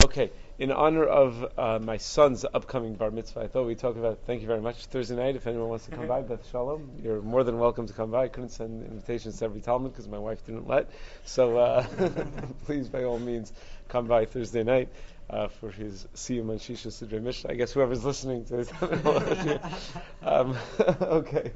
Okay, in honor of my son's upcoming bar mitzvah, I thought we'd talk about, thank you very much, Thursday night. If anyone wants to come by, Beth Shalom, you're more than welcome to come by. I couldn't send invitations to every Talmud because my wife didn't let. So please, by all means, come by Thursday night for his Siyum and Shisha Sidrei Mishnah. I guess whoever's listening to this. Okay.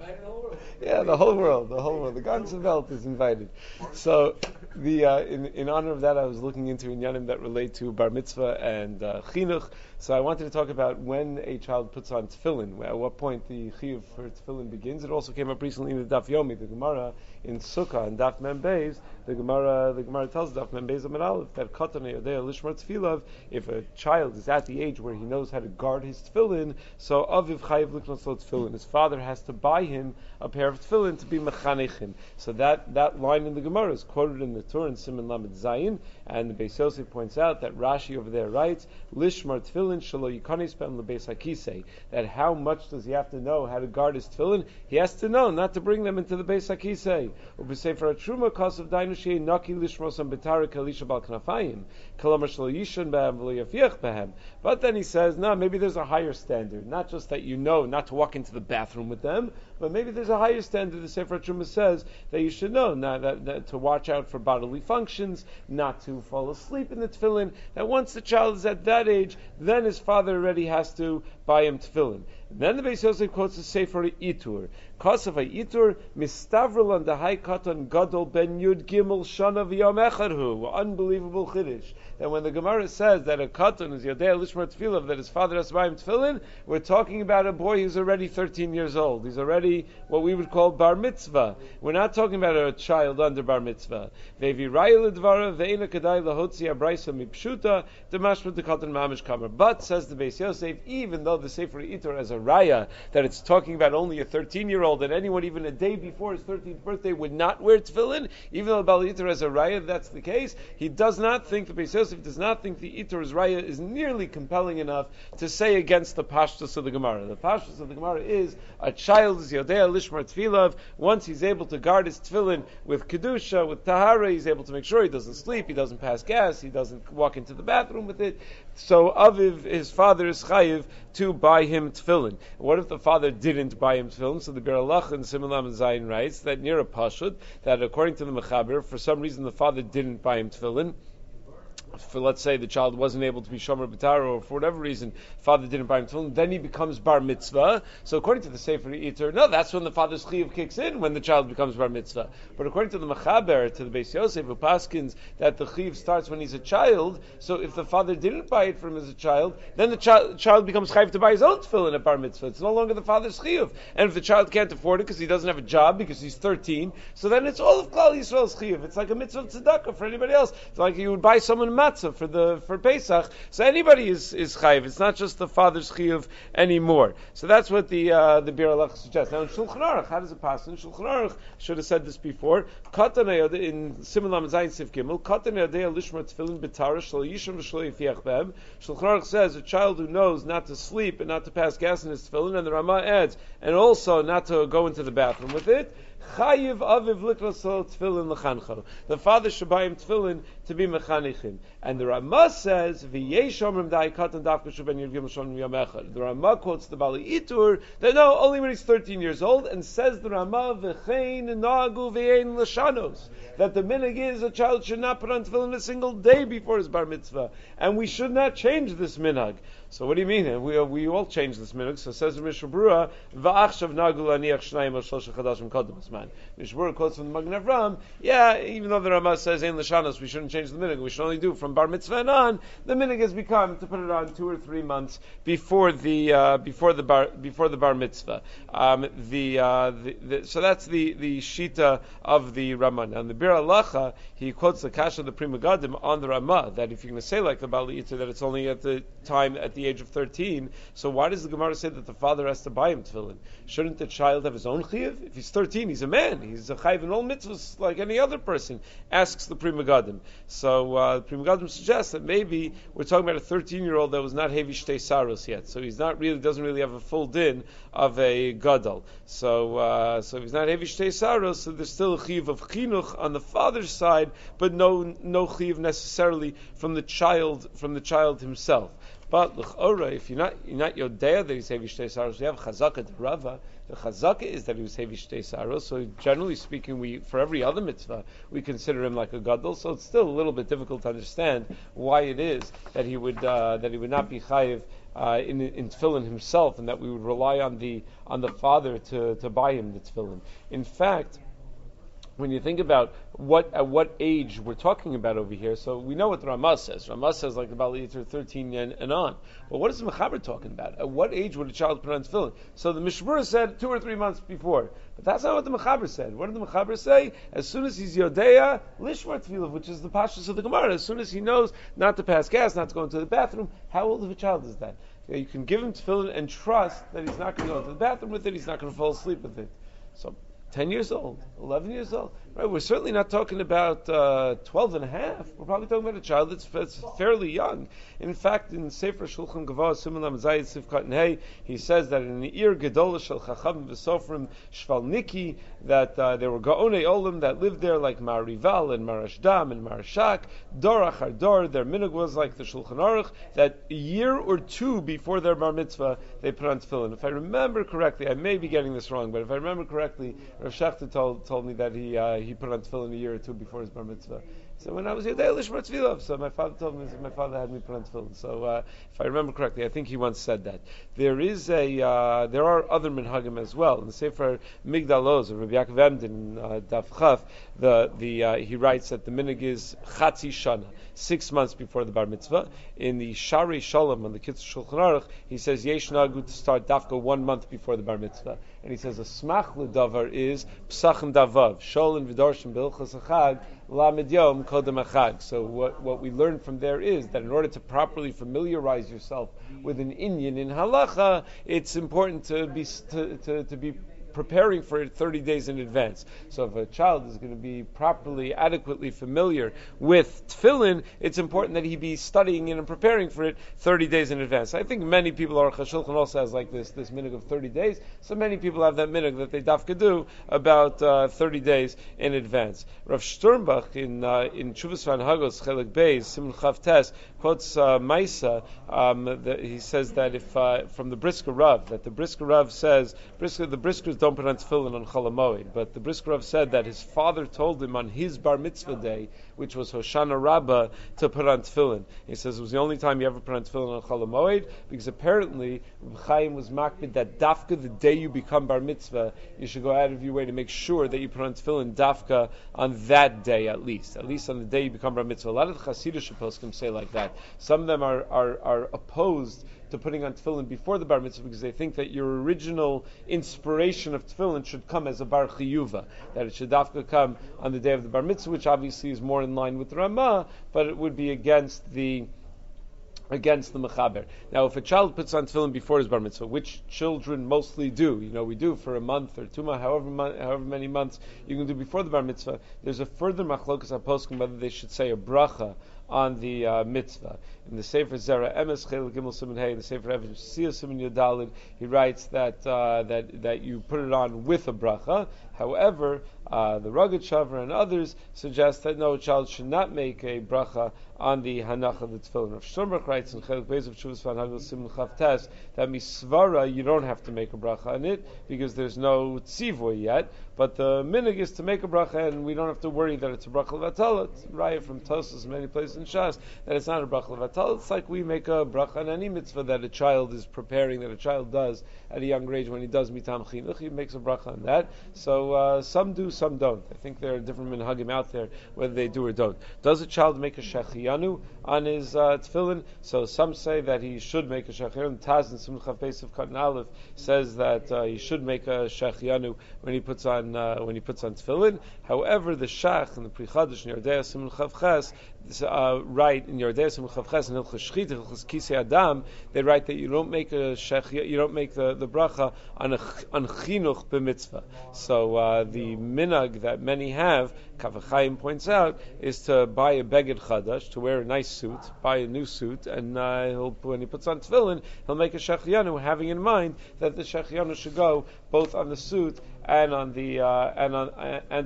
Yeah, the whole world. The ganze Welt is invited. So, in honor of that, I was looking into inyanim that relate to bar mitzvah and chinuch. So I wanted to talk about when a child puts on tefillin, at what point the chiyuv for tefillin begins. It also came up recently in the Daf Yomi, the Gemara in Sukkah and Daf Mem Beis. The Gemara tells Daf Mem Beis Amar Aleph that katan yodea lishmar tefillah. If a child is at the age where he knows how to guard his tefillin, so aviv chayiv liknos lo tefillin. His father has to buy him a pair of tefillin to be mechanechim. So that line in the Gemara is quoted in the Torah in Siman Lamed Zayin, and the Beis Yosef points out that Rashi over there writes lishmar tefillin shelo yikanis b'hem lebeis hakisei. That how much does he have to know how to guard his tefillin? He has to know not to bring them into the beis hakisei. U'b'sefer hatruma kasav dainu she'ei naki lishmosam b'tara kalisha bal knafayim kalamar shelo yishon b'hem v'lo yafiach b'hem. But then he says, no, maybe there's a higher standard. Not just that you know not to walk into the bathroom with them, but maybe there's a higher standard. The Sefer Truma says that you should know that to watch out for bodily functions, not to fall asleep in the tefillin. That once the child is at that age, then his father already has to buy him tefillin. Then the Beis Yosef quotes the Sefer Itur. Kasav Itur mistavril on the high katan gadol ben yud gimel shana v'yom echadhu. Unbelievable chiddush. That when the Gemara says that a katan is yodea lishmar tefillah, that his father has to buy him tefillin, we're talking about a boy who's already 13 years old. He's already what we would call bar mitzvah. We're not talking about a child under bar mitzvah. Ve'vi raya ledvara ve'ena kadai lahotzi abraisa mipshuta demashmut the katan mamish kamer. But says the Beis Yosef, even though the Sefer Itur has a raya that it's talking about only a 13-year-old, and anyone even a day before his 13th birthday would not wear tefillin, even though the Bal Itur has a raya, that's the case. He does not think, the Beis Yosef does not think the Itur's raya is nearly compelling enough to say against the pashtus of the Gemara. The pashtus of the Gemara is a child is yodea lishmar tefillah. Once he's able to guard his tefillin with kedusha, with tahara, he's able to make sure he doesn't sleep, he doesn't pass gas, he doesn't walk into the bathroom with it. So Aviv, his father, is chayiv to buy him tefillin. What if the father didn't buy him tefillin? So the Bir Halacha in Siman Lamed Zayin writes that near a pashut, that according to the Mechaber, for some reason the father didn't buy him tefillin. For let's say the child wasn't able to be shomer b'tara, or for whatever reason father didn't buy him tefillin, then he becomes bar mitzvah. So according to the Sefer Itur, no, that's when the father's chiyuv kicks in, when the child becomes bar mitzvah. But according to the Mechaber, to the Beis Yosef, who paskins that the chiyuv starts when he's a child, so if the father didn't buy it for him as a child, then the child becomes chayiv to buy his own tefillin at bar mitzvah. It's no longer the father's chiyuv. And if the child can't afford it because he doesn't have a job, because he's 13, so then it's all of Klal Yisrael's chiyuv. It's like a mitzvah of tzedakah for anybody else. It's like you would buy someone matzah for Pesach, so anybody is chayiv. It's not just the father's chiyuv anymore. So that's what the Bir Halacha suggests. Now in Shulchan Aruch, how does it pass? In Shulchan Aruch, should have said this before. Katan ayodeh in Siman Lamed Zayin Sif Gimel. Katan ayodeh lishmar tefillin b'tara shlo yisham v'shlo yifiach behem. Shulchan Aruch says a child who knows not to sleep and not to pass gas in his tefillin, and the Rama adds, and also not to go into the bathroom with it. Chayiv aviv liknos lo tefillin lechancho. The father should buy him tefillin to be mechanichim. And the Rama says, v'yesh omrim dai katan dafka shuben yud gimel shon yom echad. The Rama quotes the Bali Itur that no, only when he's 13 years old, and says the Rama, v'chein nagu v'yein l'shanos, that the minig is a child should not put on tefillin a single day before his bar mitzvah, and we should not change this minhag. So what do you mean? We all change this minhag. So says the Mishnah Berurah, v'achshav nagu laniach shnayim al shlosh chadashim kodem asman. Mishnah Berurah quotes from the Magen Avram, yeah, even though the Rama says ein l'shanos, we shouldn't change the minhag. We should only do from bar mitzvah and on. The minhag has become to put it on 2 or 3 months before the bar mitzvah. So that's the shita of the Rama. Now in the Bir Halacha, he quotes the kasha of the Pri Megadim on the Rama, that if you're going to say like the Bali Itur that it's only at the age of 13, so why does the Gemara say that the father has to buy him tefillin? Shouldn't the child have his own chiyuv? If he's 13, he's he's a man. He's a chayv in all mitzvahs like any other person, asks the Pri Megadim. So the Pri Megadim suggests that maybe we're talking about a 13-year-old that was not heavy shtei saros yet. So he's not really, doesn't really have a full din of a gadol. So if he's not heavy shtei saros, so there's still a chiv of chinuch on the father's side, but no chiv necessarily from the child himself. But l'chora, if you're not yodea that he's heavy shtei saros, you have chazaka de Rava. The chazaka is that he was heavy shtei saros. So generally speaking, for every other mitzvah, we consider him like a gadol. So it's still a little bit difficult to understand why it is that he would not be chayiv in tefillin himself, and that we would rely on the father to buy him the tefillin. In fact, when you think about at what age we're talking about over here, so we know what the Ramah says. Ramah says like the Baal Yitr 13 and on. But what is the Mechaber talking about? At what age would a child put on tefillin? So the Mishmur said 2 or 3 months before. But that's not what the Mechaber said. What did the Mechaber say? As soon as he's Yodea, Lishmar Tefillah, which is the Pashtus of the Gemara. As soon as he knows not to pass gas, not to go into the bathroom, how old of a child is that? You can give him tefillin and trust that he's not going to go into the bathroom with it, he's not going to fall asleep with it. So 10 years old, 11 years old. Right? We're certainly not talking about 12 and a half. We're probably talking about a child that's fairly young. In fact, in Sefer Shulchan Gavah, Siman Lam Zayid Sivkat Nei, he says that in the Ir Gedolah Shel Chacham V'Sofrim Shvalniki, that there were Gaonei Olam that lived there, like Mar Rival and Marashdam and Marashak, Dor Achar Dor. Their minhag was like the Shulchan Aruch, that a year or two before their bar mitzvah, they put on tefillin. If I remember correctly, I may be getting this wrong, but if I remember correctly, Rav Shechter told me that he put on tefillin a year or two before his bar mitzvah. So when I was Yodei Lishmar Tefillah, so my father told me that my father had me put on tefillin. So if I remember correctly, I think he once said that. There are other minhagim as well. In the Sefer Migdal Oz of Rabbi Yaakov Emden, Daf Chaf, he writes that the minhag is Chatzi Shana, 6 months before the bar mitzvah. In the Shari Shalom on the Kitzur Shulchan Aruch, he says Yesh Nagu to start dafka 1 month before the bar mitzvah, and he says a smach ledavar is Psachim Davav Sholin V'Darshim B'Ilchos Achag Lamed Yom Kodem Achag. So what we learn from there is that in order to properly familiarize yourself with an inyan in halacha, it's important to be preparing for it 30 days in advance. So if a child is going to be properly, adequately familiar with tefillin, it's important that he be studying it and preparing for it 30 days in advance. I think many people, Aruch HaShulchan also has like this minhag of 30 days, so many people have that minhag that they dafka do about 30 days in advance. Rav Sternbach in Chuvas Van Hagos, Chelik Beis, Simon Chav Tes, quotes Maisa, he says that if from the Brisker Rav, that the Brisker Rav says, the Briskers don't put on tefillin on Chol HaMoed, but the Brisker Rav said that his father told him on his bar mitzvah day, which was Hoshana Rabbah, to put on tefillin. He says it was the only time he ever put on tefillin on Chol HaMoed, because apparently Chaim was makbid that dafka the day you become bar mitzvah, you should go out of your way to make sure that you put on tefillin dafka on that day at least on the day you become bar mitzvah. A lot of the Hasidic poskim say like that. Some of them are opposed to putting on tefillin before the bar mitzvah because they think that your original inspiration of tefillin should come as a bar chiyuva, that it should dafka come on the day of the bar mitzvah, which obviously is more in line with the Ramah, but it would be against the mechaber. Now, if a child puts on tefillin before his bar mitzvah, which children mostly do, we do for a month or 2 months, however many months you can do before the bar mitzvah, there's a further machlokas haposkim whether they should say a bracha on the mitzvah. In the Sefer Zera Emes Chel Gimel Siman Hey, the Sefer Evan Shia Siman Yodalid, he writes that you put it on with a bracha. However, the Rugged Shavar and others suggest that no, a child should not make a bracha on the hanacha of the tefillin. Rav Shlomo writes in Chelik Beis of Shuvas Van Hagel Siman Chav Tes that misvara you don't have to make a bracha on it because there's no tzivoy yet, but the minhag is to make a bracha and we don't have to worry that it's a bracha levatala. It's raya from Tosas, many places in Shas, that it's not a bracha levatala. It's like we make a bracha on any mitzvah that a child is preparing, that a child does at a younger age when he does mitam chinuch, he makes a bracha on that. So some do, some don't. I think there are different minhagim out there whether they do or don't. Does a child make a shechiyanu on his tefillin? So some say that he should make a shechiyanu. Taz in Simchav Beis of Katan Aleph says that he should make a shechiyanu when he puts on tefillin. However, the Shach and the Pri Chadash and Yerdei Simchav Ches, write in your Deus Mechavches and Hilchos Shchita, Hilchos Kisei Adam, they write that you don't make a shech, you don't make the bracha on chinuch b'mitzvah. So the minhag that many have, Kavachayim points out, is to buy a beged chadash, to wear a nice suit, buy a new suit, and when he puts on tefillin, he'll make a shechianu, having in mind that the shechianu should go both on the suit and on the and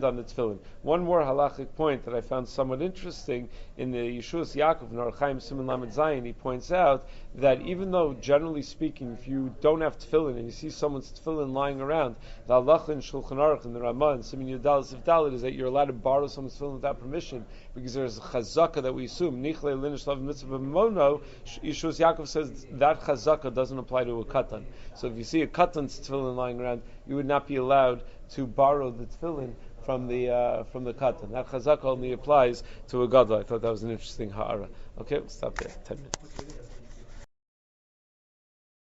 on the tefillin. One more halachic point that I found somewhat interesting in the Yeshuas Yaakov in Orach Chaim Siman Lamed Zayin, he points out that even though generally speaking, if you don't have tefillin and you see someone's tefillin lying around, the halacha in Shulchan Aruch and the Ramah and Siman Yudal Sif Dalet is that you're allowed to borrow someone's tefillin without permission, because there's a chazaka that we assume nichle linish lav mitzvah b'mono. Yeshuas Yaakov says that chazaka doesn't apply to a katan. So if you see a katan's tefillin lying around, you would not be allowed to borrow the tefillin from the katan. That chazaka only applies to a gadol. I thought that was an interesting ha'ara. Okay, we'll stop there. 10 minutes.